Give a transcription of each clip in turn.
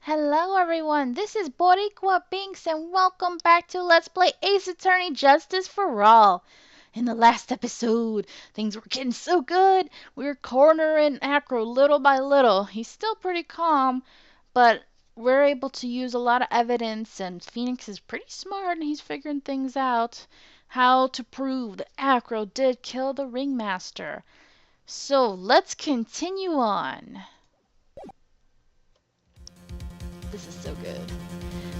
Hello everyone, this is Boricua Binks and welcome back to Let's Play Ace Attorney Justice for All. In the last episode, things were getting so good. We were cornering Acro little by little. He's still pretty calm, but we're able to use a lot of evidence and Phoenix is pretty smart and he's figuring things out. How to prove that Acro did kill the ringmaster. So let's continue on. This is so good.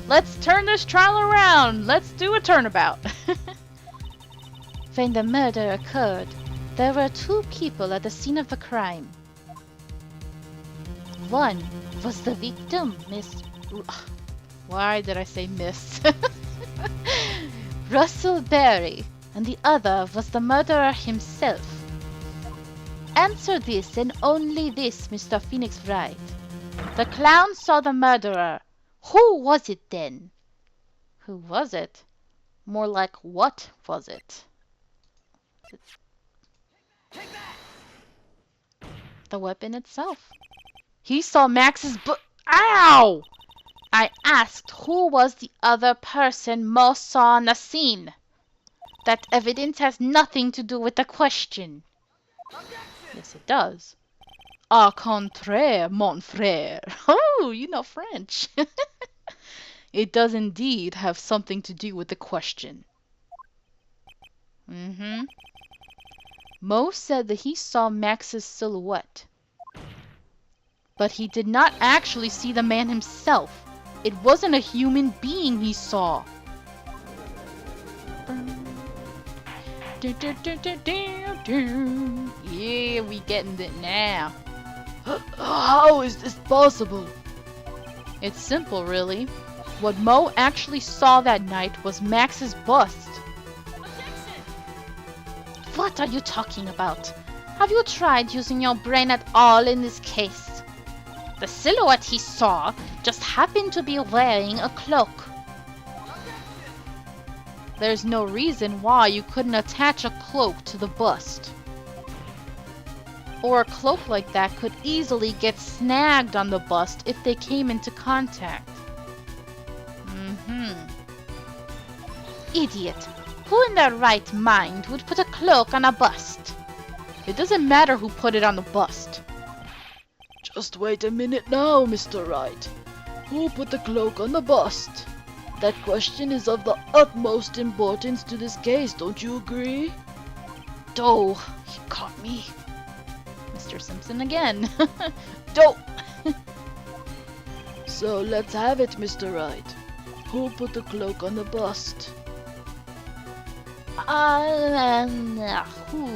Let's turn this trial around. Let's do a turnabout. When the murder occurred, there were two people at the scene of the crime. One was the victim, Miss... Why did I say Miss? Russell Berry, and the other was the murderer himself. Answer this and only this, Mr. Phoenix Wright. The clown saw the murderer. Who was it then? Who was it? More like, what was it? The weapon itself. He saw Max's Ow! I asked who was the other person Mo saw on the scene. That evidence has nothing to do with the question. Yes, it does. Au contraire, mon frère. Oh, you know French. It does indeed have something to do with the question. Mo said that he saw Max's silhouette. But he did not actually see the man himself. It wasn't a human being he saw. Yeah, we getting it now. How is this possible? It's simple, really. What Mo actually saw that night was Max's bust. What are you talking about? Have you tried using your brain at all in this case? The silhouette he saw just happened to be wearing a cloak. There's no reason why you couldn't attach a cloak to the bust. Or a cloak like that could easily get snagged on the bust if they came into contact. Idiot! Who in their right mind would put a cloak on a bust? It doesn't matter who put it on the bust. Just wait a minute now, Mr. Wright. Who put the cloak on the bust? That question is of the utmost importance to this case, don't you agree? Oh, you caught me. Mr. Simpson again. Don't. So let's have it, Mr. Wright. Who put the cloak on the bust? Who?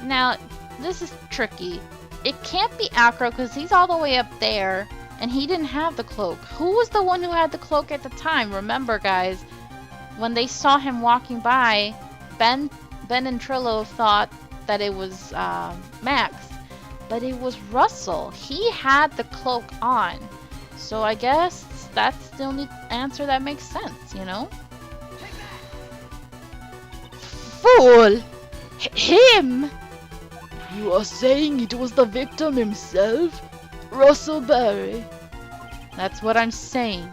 Now, this is tricky. It can't be Acro because he's all the way up there and he didn't have the cloak. Who was the one who had the cloak at the time? Remember, guys, when they saw him walking by, Ben and Trillo thought that it was Max, but it was Russell. He had the cloak on. So I guess that's the only answer that makes sense, you know? Fool! Him! You are saying it was the victim himself? Russell Berry? That's what I'm saying.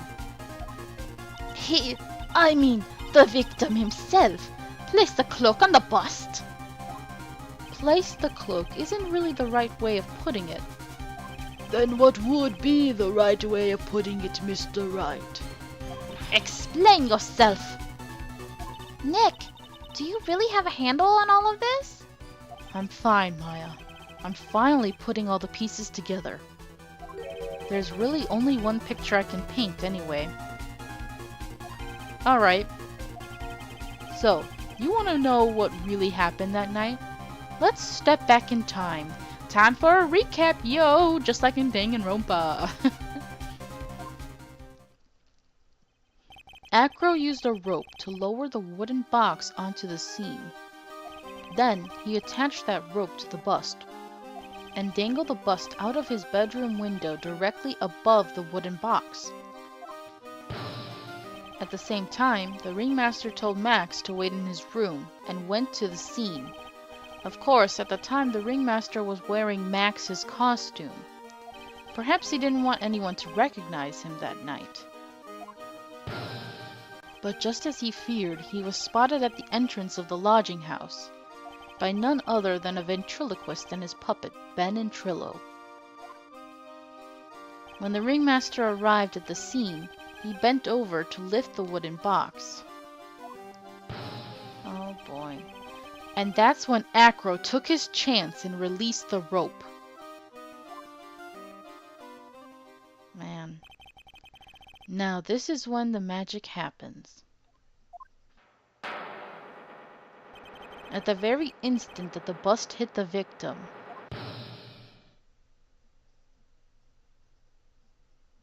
The victim himself placed the cloak on the bust. Place the cloak isn't really the right way of putting it. Then what would be the right way of putting it, Mr. Wright? Explain yourself! Nick, do you really have a handle on all of this? I'm fine, Maya. I'm finally putting all the pieces together. There's really only one picture I can paint anyway. Alright. So, you want to know what really happened that night? Let's step back in time. Time for a recap, yo! Just like in Danganronpa. Acro used a rope to lower the wooden box onto the scene. Then, he attached that rope to the bust and dangled the bust out of his bedroom window directly above the wooden box. At the same time, the ringmaster told Max to wait in his room and went to the scene. Of course, at the time the ringmaster was wearing Max's costume. Perhaps he didn't want anyone to recognize him that night. But just as he feared, he was spotted at the entrance of the lodging house by none other than a ventriloquist and his puppet, Ben and Trillo. When the ringmaster arrived at the scene, he bent over to lift the wooden box. Oh boy. And that's when Acro took his chance and released the rope. Man. Now this is when the magic happens. At the very instant that the bust hit the victim,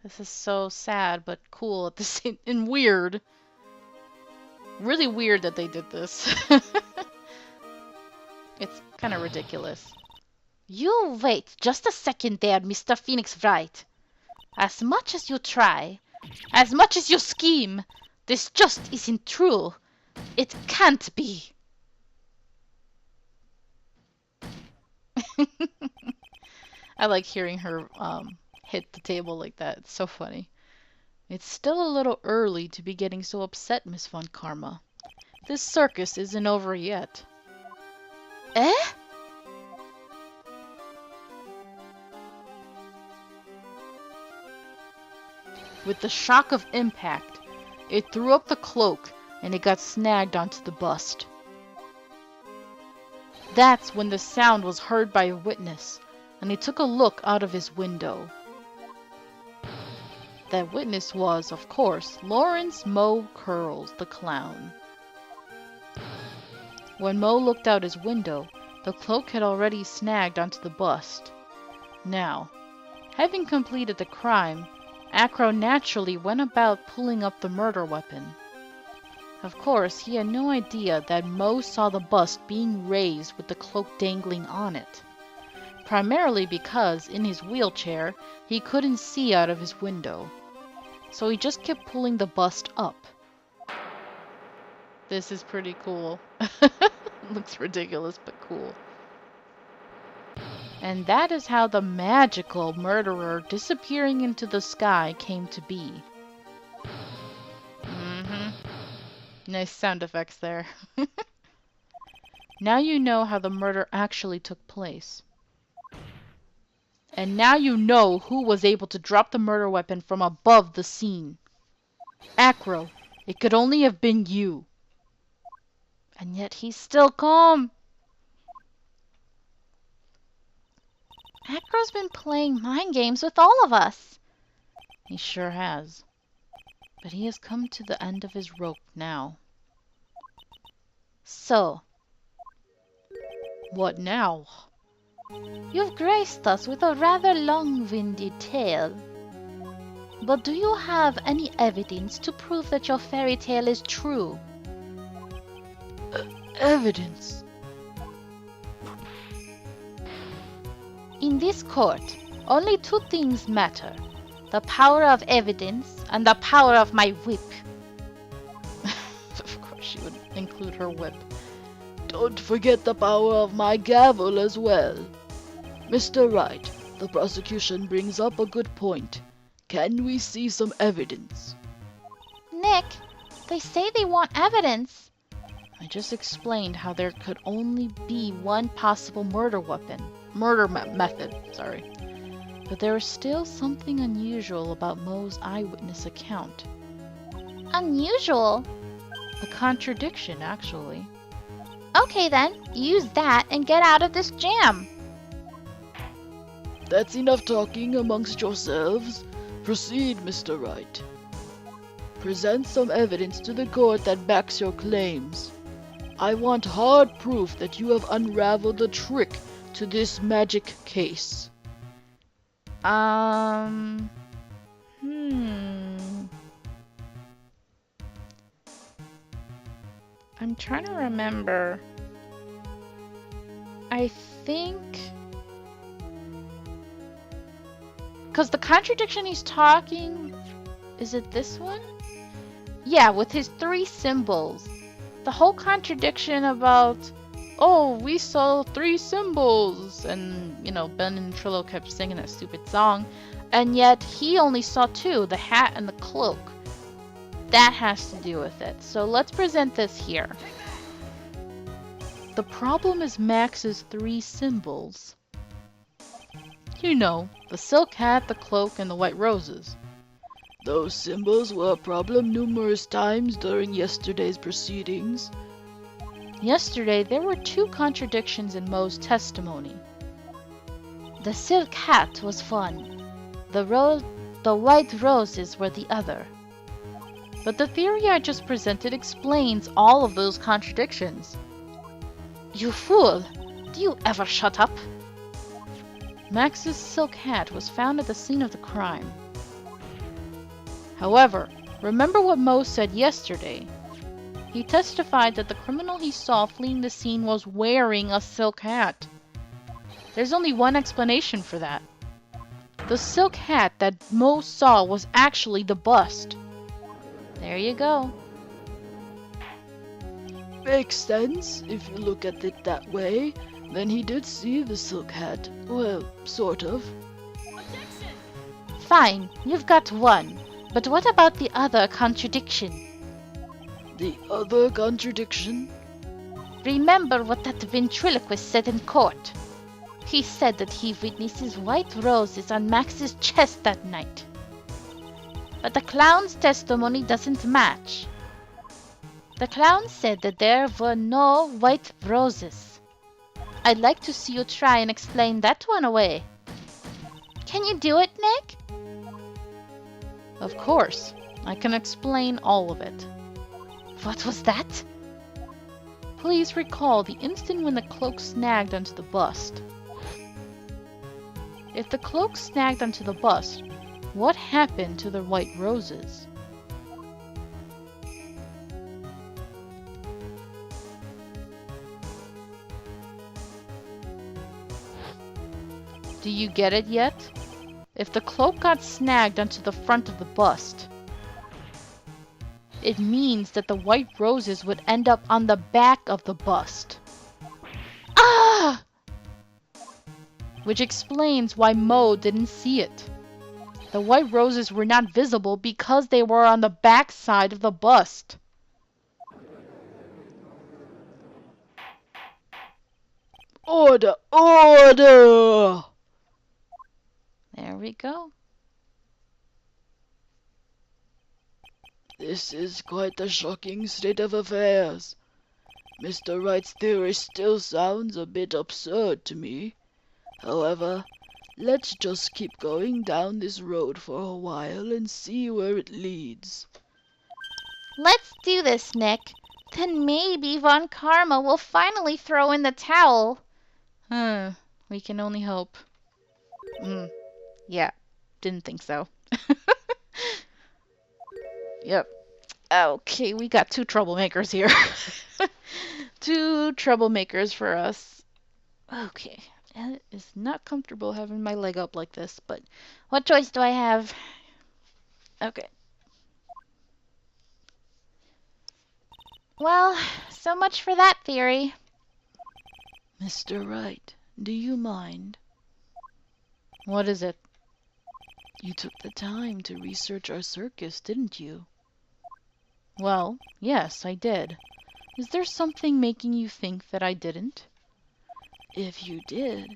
this is so sad but cool at the same and weird. Really weird that they did this. It's kind of ridiculous. You wait just a second there, Mr. Phoenix Wright. As much as you try, as much as you scheme, this just isn't true. It can't be. I like hearing her hit the table like that. It's so funny. It's still a little early to be getting so upset, Miss Von Karma. This circus isn't over yet. Eh? With the shock of impact, it threw up the cloak and it got snagged onto the bust. That's when the sound was heard by a witness, and he took a look out of his window. That witness was, of course, Lawrence Moe Curls, the clown. When Moe looked out his window, the cloak had already snagged onto the bust. Now, having completed the crime, Acro naturally went about pulling up the murder weapon. Of course, he had no idea that Moe saw the bust being raised with the cloak dangling on it. Primarily because, in his wheelchair, he couldn't see out of his window. So he just kept pulling the bust up. This is pretty cool. Looks ridiculous, but cool. And that is how the magical murderer disappearing into the sky came to be. Nice sound effects there. Now you know how the murder actually took place. And now you know who was able to drop the murder weapon from above the scene. Acro, it could only have been you. And yet he's still calm. Acro's been playing mind games with all of us. He sure has. But he has come to the end of his rope now. So, what now? You've graced us with a rather long-winded tale. But do you have any evidence to prove that your fairy tale is true? Evidence? In this court, only two things matter. The power of evidence and the power of my whip. Of course she would include her whip. Don't forget the power of my gavel as well. Mr. Wright, the prosecution brings up a good point. Can we see some evidence? Nick, they say they want evidence. I just explained how there could only be one possible murder weapon. Method, sorry. But there is still something unusual about Moe's eyewitness account. Unusual? A contradiction, actually. Okay then, use that and get out of this jam. That's enough talking amongst yourselves. Proceed, Mr. Wright. Present some evidence to the court that backs your claims. I want hard proof that you have unraveled the trick to this magic case. I'm trying to remember. I think... Because the contradiction he's talking... Is it this one? Yeah, with his 3 symbols. The whole contradiction about... Oh, we saw 3 symbols! And, you know, Ben and Trillo kept singing that stupid song. And yet he only saw two, the hat and the cloak. That has to do with it. So let's present this here. The problem is Max's three symbols. You know, the silk hat, the cloak, and the white roses. Those symbols were a problem numerous times during yesterday's proceedings. Yesterday, there were two contradictions in Mo's testimony. The silk hat was one. The white roses were the other. But the theory I just presented explains all of those contradictions. You fool! Do you ever shut up? Max's silk hat was found at the scene of the crime. However, remember what Mo said yesterday. He testified that the criminal he saw fleeing the scene was wearing a silk hat. There's only one explanation for that. The silk hat that Mo saw was actually the bust. There you go. Makes sense, if you look at it that way. Then he did see the silk hat. Well, sort of. Objection! Fine, you've got one. But what about the other contradiction? The other contradiction? Remember what that ventriloquist said in court. He said that he witnesses white roses on Max's chest that night. But the clown's testimony doesn't match. The clown said that there were no white roses. I'd like to see you try and explain that one away. Can you do it, Nick? Of course. I can explain all of it. What was that? Please recall the instant when the cloak snagged onto the bust. If the cloak snagged onto the bust, what happened to the white roses? Do you get it yet? If the cloak got snagged onto the front of the bust, it means that the white roses would end up on the back of the bust. Ah! Which explains why Mo didn't see it. The white roses were not visible because they were on the back side of the bust. Order! Order! There we go. This is quite a shocking state of affairs. Mr. Wright's theory still sounds a bit absurd to me. However, let's just keep going down this road for a while and see where it leads. Let's do this, Nick. Then maybe Von Karma will finally throw in the towel. We can only hope. Yeah, didn't think so. Yep. Okay, we got two troublemakers here. Two troublemakers for us. Okay. It is not comfortable having my leg up like this, but what choice do I have? Okay. Well, so much for that theory. Mr. Wright, do you mind? What is it? You took the time to research our circus, didn't you? Well, yes, I did. Is there something making you think that I didn't? If you did,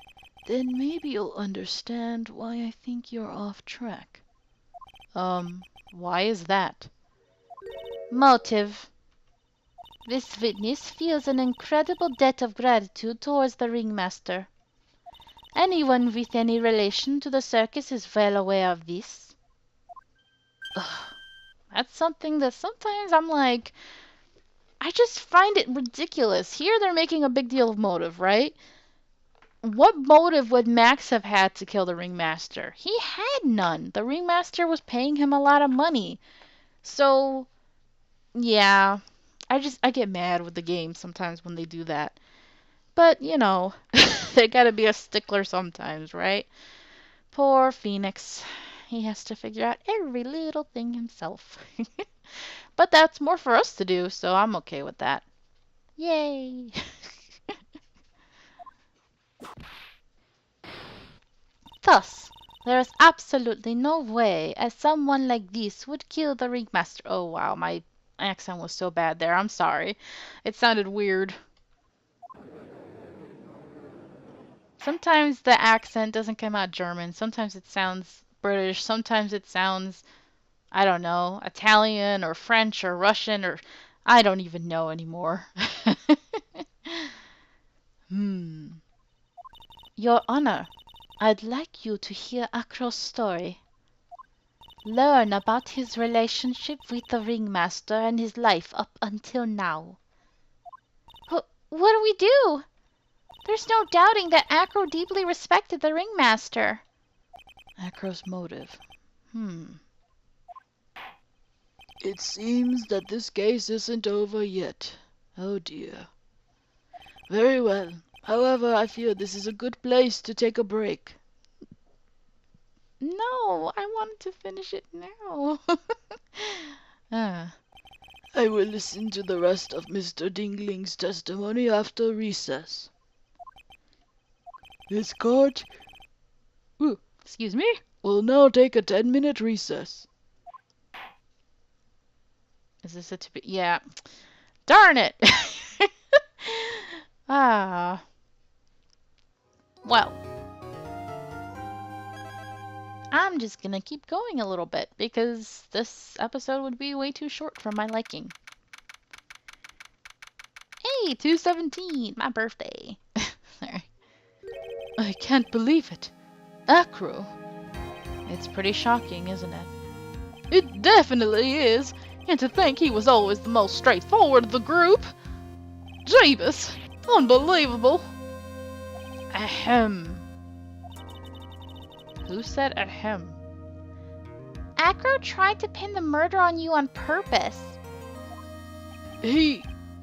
then maybe you'll understand why I think you're off track. Why is that? Motive. This witness feels an incredible debt of gratitude towards the ringmaster. Anyone with any relation to the circus is well aware of this. Ugh, that's something that sometimes I'm like, I just find it ridiculous. Here they're making a big deal of motive, right? What motive would Max have had to kill the ringmaster? He had none. The ringmaster was paying him a lot of money. So, yeah, I get mad with the game sometimes when they do that. But, you know, they gotta be a stickler sometimes, right? Poor Phoenix. He has to figure out every little thing himself. But that's more for us to do, so I'm okay with that. Yay! Thus, There is absolutely no way someone like this would kill the ringmaster. Oh wow, my accent was so bad there. I'm sorry. It sounded weird. Sometimes the accent doesn't come out German. Sometimes it sounds British. Sometimes it sounds, I don't know, Italian or French or Russian or I don't even know anymore. Hmm. Your Honor, I'd like you to hear Akro's story. Learn about his relationship with the ringmaster and his life up until now. What do we do? There's no doubting that Akro deeply respected the ringmaster. Akro's motive. It seems that this case isn't over yet. Oh dear. Very well. However, I feel this is a good place to take a break. No, I wanted to finish it now. I will listen to the rest of Mr. Dingling's testimony after recess. This court Excuse me? will now take a 10-minute recess. Is this a to be? Yeah. Darn it! Well. I'm just gonna keep going a little bit because this episode would be way too short for my liking. Hey, 217, my birthday. Sorry. I can't believe it. Akro. It's pretty shocking, isn't it? It definitely is. And to think he was always the most straightforward of the group. Jeebus. Unbelievable. Ahem. Who said ahem? Akro tried to pin the murder on you on purpose. He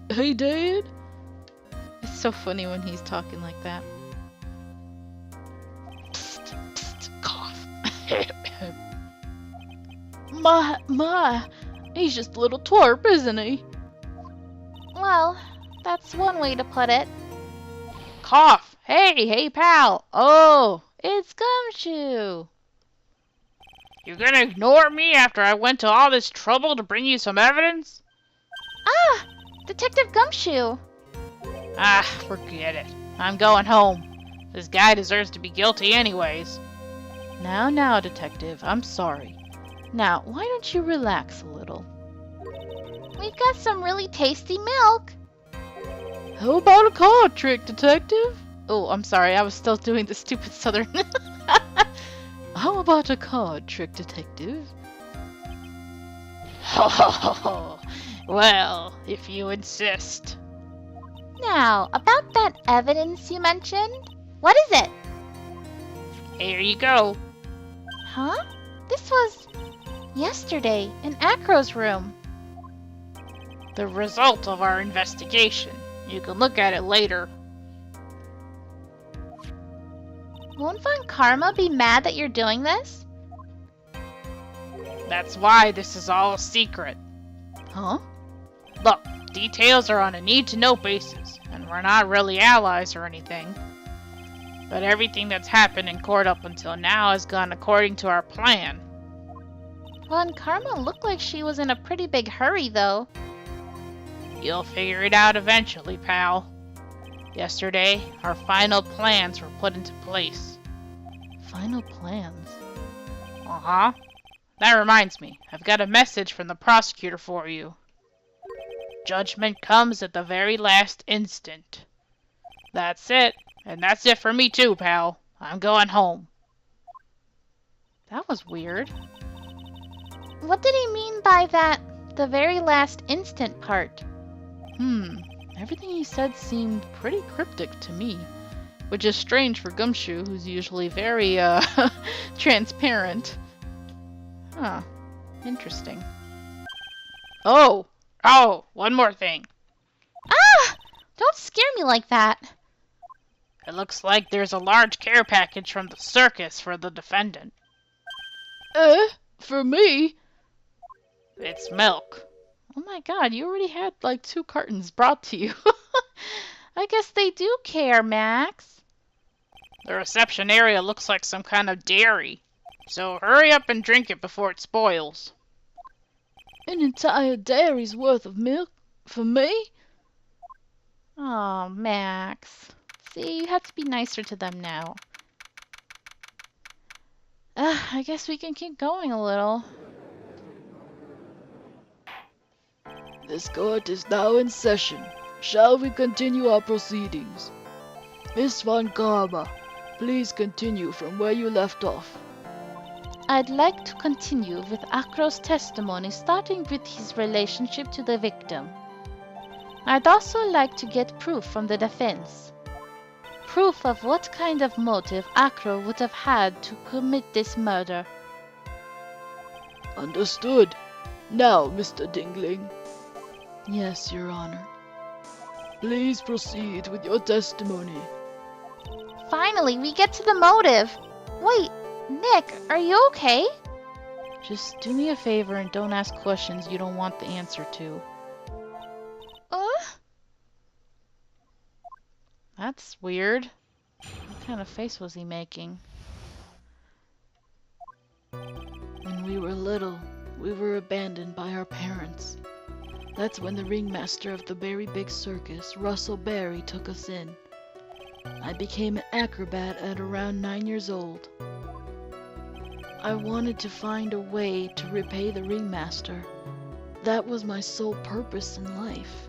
did? It's so funny when he's talking like that. Psst, psst, cough. My, he's just a little twerp, isn't he? Well, that's one way to put it. Cough! Hey, pal! Oh, it's Gumshoe! You gonna ignore me after I went to all this trouble to bring you some evidence? Ah! Detective Gumshoe! Ah, forget it. I'm going home. This guy deserves to be guilty anyways. Now, detective, I'm sorry. Now, why don't you relax a little? We've got some really tasty milk. How about a card trick, detective? Oh, I'm sorry, I was still doing the stupid southern. How about a card trick, detective? Ho ho ho ho. Well, if you insist. Now, about that evidence you mentioned, what is it? Here you go. Huh? This was yesterday in Akro's room. The result of our investigation. You can look at it later. Won't Von Karma be mad that you're doing this? That's why this is all a secret. Huh? Look, details are on a need-to-know basis, and we're not really allies or anything. But everything that's happened in court up until now has gone according to our plan. Von Karma looked like she was in a pretty big hurry, though. You'll figure it out eventually, pal. Yesterday, our final plans were put into place. Final plans? Uh-huh. That reminds me, I've got a message from the prosecutor for you. Judgment comes at the very last instant. That's it. And that's it for me too, pal. I'm going home. That was weird. What did he mean by that, the very last instant part? Everything he said seemed pretty cryptic to me. Which is strange for Gumshoe, who's usually very, transparent. Huh. Interesting. Oh, one more thing. Ah! Don't scare me like that. It looks like there's a large care package from the circus for the defendant. For me? It's milk. Oh my god, you already had like 2 cartons brought to you. I guess they do care, Max. The reception area looks like some kind of dairy. So hurry up and drink it before it spoils. An entire dairy's worth of milk? For me? Oh, Max. See, you have to be nicer to them now. I guess we can keep going a little. This court is now in session. Shall we continue our proceedings? Miss Von Karma, please continue from where you left off. I'd like to continue with Acro's testimony, starting with his relationship to the victim. I'd also like to get proof from the defense. Proof of what kind of motive Acro would have had to commit this murder. Understood. Now, Mr. Dingling. Yes, Your Honor. Please proceed with your testimony. Finally, we get to the motive. Wait, Nick, are you okay? Just do me a favor and don't ask questions you don't want the answer to. That's weird. What kind of face was he making? When we were little, we were abandoned by our parents. That's when the ringmaster of the Berry Big Circus, Russell Berry, took us in. I became an acrobat at around 9 years old. I wanted to find a way to repay the ringmaster. That was my sole purpose in life.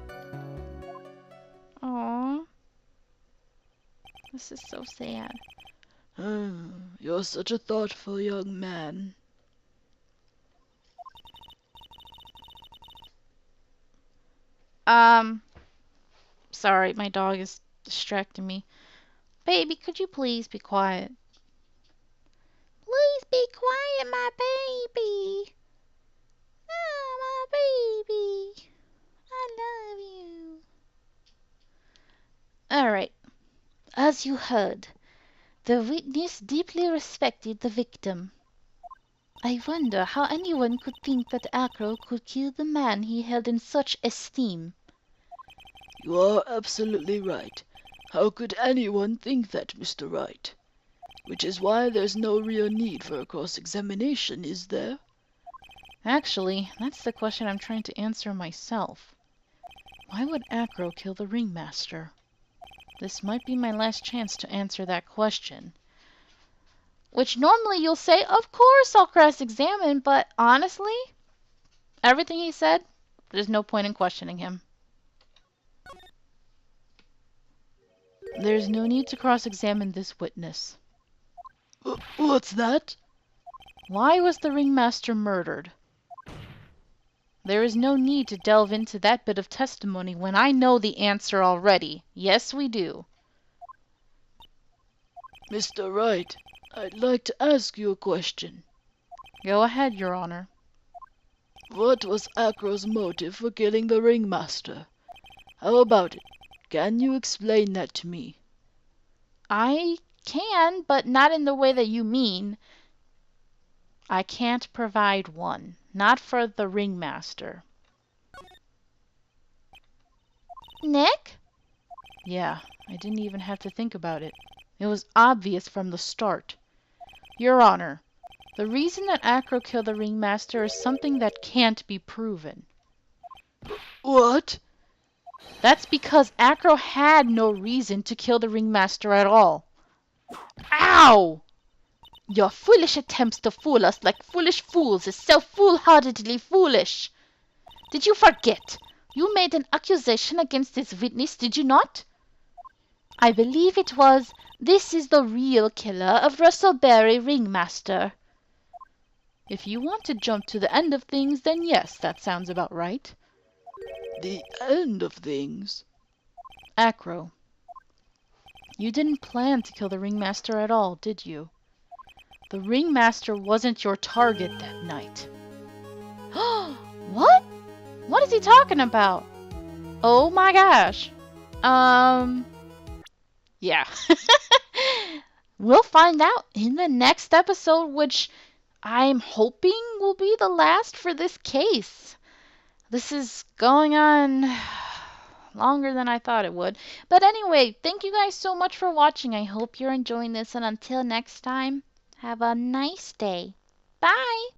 Aww. This is so sad. You're such a thoughtful young man. Sorry, my dog is distracting me. Baby, could you please be quiet? Please be quiet, my baby. Ah, my baby. I love you. Alright. As you heard, the witness deeply respected the victim. I wonder how anyone could think that Acro could kill the man he held in such esteem. You are absolutely right. How could anyone think that, Mr. Wright? Which is why there's no real need for a cross-examination, is there? Actually, that's the question I'm trying to answer myself. Why would Acro kill the ringmaster? This might be my last chance to answer that question. Which normally you'll say, of course I'll cross-examine, but honestly, everything he said, there's no point in questioning him. There's no need to cross-examine this witness. What's that? Why was the ringmaster murdered? There is no need to delve into that bit of testimony when I know the answer already. Yes, we do. Mr. Wright, I'd like to ask you a question. Go ahead, Your Honor. What was Acro's motive for killing the ringmaster? How about it? Can you explain that to me? I can, but not in the way that you mean. I can't provide one. Not for the ringmaster. Nick? Yeah, I didn't even have to think about it. It was obvious from the start. Your Honor, the reason that Acro killed the ringmaster is something that can't be proven. What? That's because Acro had no reason to kill the ringmaster at all. Ow! Your foolish attempts to fool us like foolish fools is so foolhardily foolish. Did you forget? You made an accusation against this witness, did you not? I believe it was, "This is the real killer of Russell Berry Ringmaster." If you want to jump to the end of things, then yes, that sounds about right. The end of things? Acro, you didn't plan to kill the ringmaster at all, did you? The ringmaster wasn't your target that night. What? What is he talking about? Oh my gosh. Yeah. We'll find out in the next episode, which I'm hoping will be the last for this case. This is going on longer than I thought it would. But anyway, thank you guys so much for watching. I hope you're enjoying this, and until next time, Have a nice day. Bye!